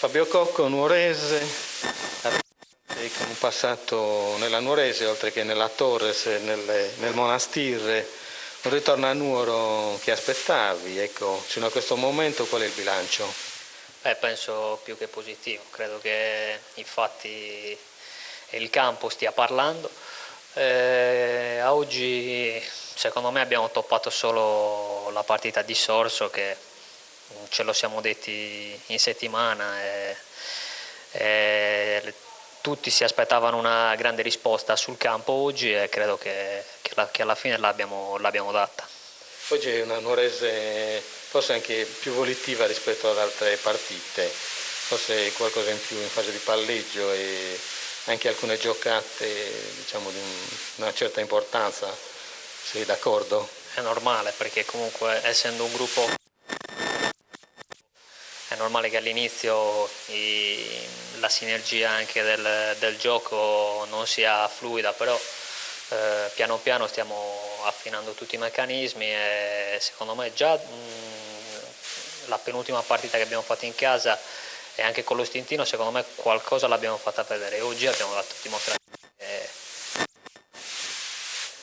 Fabio Cocco, nuorese, con un passato nella Nuorese, oltre che nella Torres, nel Monastir. Un ritorno a Nuoro che aspettavi, ecco, fino a questo momento qual è il bilancio? Penso più che positivo, credo che infatti il campo stia parlando. A oggi secondo me abbiamo toppato solo la partita di Sorso, che ce lo siamo detti in settimana e tutti si aspettavano una grande risposta sul campo oggi e credo che alla fine l'abbiamo data. Oggi è una Nuorese forse anche più volitiva rispetto ad altre partite, forse qualcosa in più in fase di palleggio e anche alcune giocate diciamo di una certa importanza, sei d'accordo? È normale, perché comunque essendo un gruppo è normale che all'inizio la sinergia anche del gioco non sia fluida, però piano piano stiamo affinando tutti i meccanismi e secondo me già la penultima partita che abbiamo fatto in casa e anche con lo Stintino secondo me qualcosa l'abbiamo fatta vedere. Oggi abbiamo dato dimostrazione.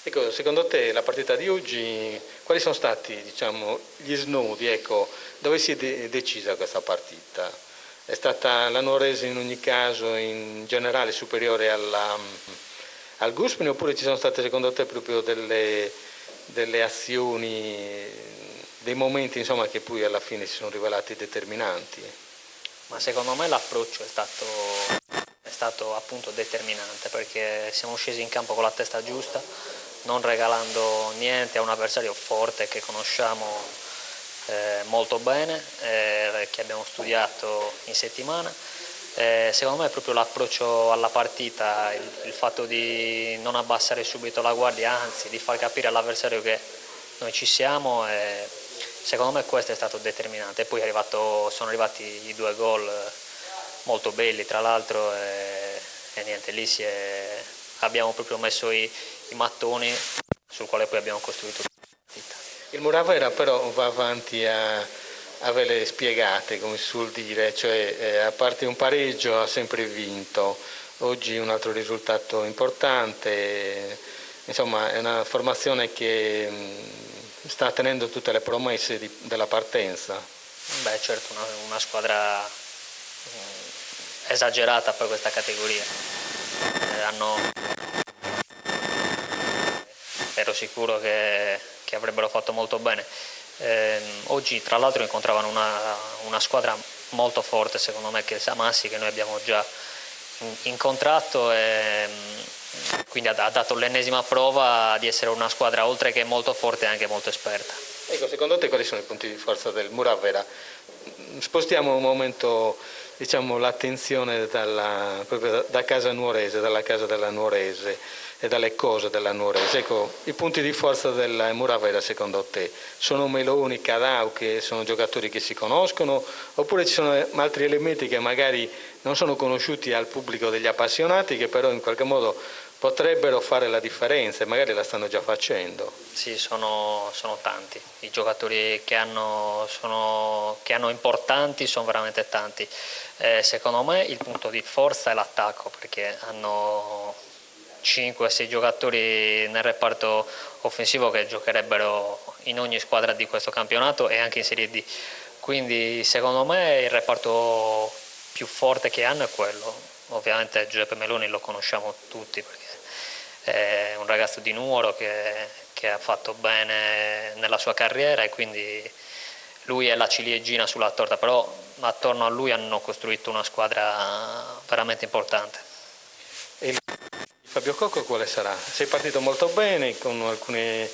Ecco, secondo te la partita di oggi, quali sono stati diciamo, gli snodi? Ecco, dove si è decisa questa partita? È stata la Nuorese in ogni caso in generale superiore al Guspini oppure ci sono state secondo te proprio delle azioni, dei momenti insomma, che poi alla fine si sono rivelati determinanti? Ma secondo me l'approccio è stato appunto determinante, perché siamo scesi in campo con la testa giusta, non regalando niente a un avversario forte che conosciamo molto bene, che abbiamo studiato in settimana. Secondo me è proprio l'approccio alla partita, il fatto di non abbassare subito la guardia, anzi di far capire all'avversario che noi ci siamo. Secondo me questo è stato determinante. E poi sono arrivati i 2 gol molto belli tra l'altro e niente, lì abbiamo proprio messo i mattoni sul quale poi abbiamo costruito la partita. Il Muravera però va avanti a averle spiegate, come si suol dire, cioè a parte un pareggio ha sempre vinto, oggi un altro risultato importante, insomma è una formazione che sta tenendo tutte le promesse della partenza. Beh, certo, una squadra esagerata per questa categoria. Ero sicuro che avrebbero fatto molto bene. Oggi tra l'altro incontravano una squadra molto forte secondo me, che è il Samassi, che noi abbiamo già incontrato, e quindi ha dato l'ennesima prova di essere una squadra oltre che molto forte anche molto esperta. Ecco, secondo te quali sono i punti di forza del Muravera? Spostiamo un momento diciamo, l'attenzione proprio da casa nuorese, dalla casa della Nuorese e dalle cose della Nuorese. Ecco, i punti di forza del Muravera secondo te sono Meloni, Cadau, che sono giocatori che si conoscono, oppure ci sono altri elementi che magari non sono conosciuti al pubblico degli appassionati, che però in qualche modo potrebbero fare la differenza e magari la stanno già facendo? Sì, sono tanti. I giocatori che hanno importanti sono veramente tanti. Secondo me il punto di forza è l'attacco, perché hanno 5-6 giocatori nel reparto offensivo che giocherebbero in ogni squadra di questo campionato e anche in Serie D. Quindi secondo me il reparto più forte che hanno è quello. Ovviamente Giuseppe Meloni lo conosciamo tutti, perché è un ragazzo di Nuoro che ha fatto bene nella sua carriera e quindi lui è la ciliegina sulla torta, però attorno a lui hanno costruito una squadra veramente importante. E Fabio Cocco quale sarà? Sei partito molto bene con alcune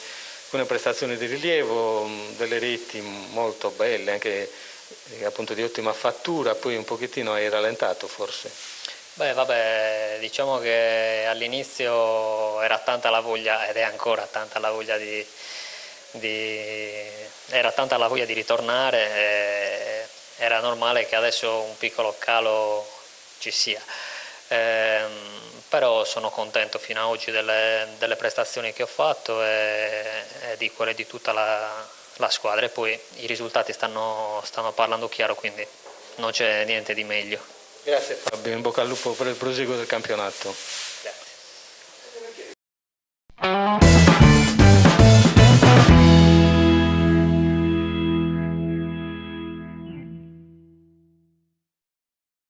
prestazioni di rilievo, delle reti molto belle, anche appunto di ottima fattura, poi un pochettino hai rallentato forse. Beh, vabbè, diciamo che all'inizio era tanta la voglia, ed è ancora tanta la voglia era tanta la voglia di ritornare, e era normale che adesso un piccolo calo ci sia. Però sono contento fino ad oggi delle prestazioni che ho fatto e di tutta la squadra, e poi i risultati stanno parlando chiaro, quindi non c'è niente di meglio. Grazie Fabio, in bocca al lupo per il proseguo del campionato. Grazie.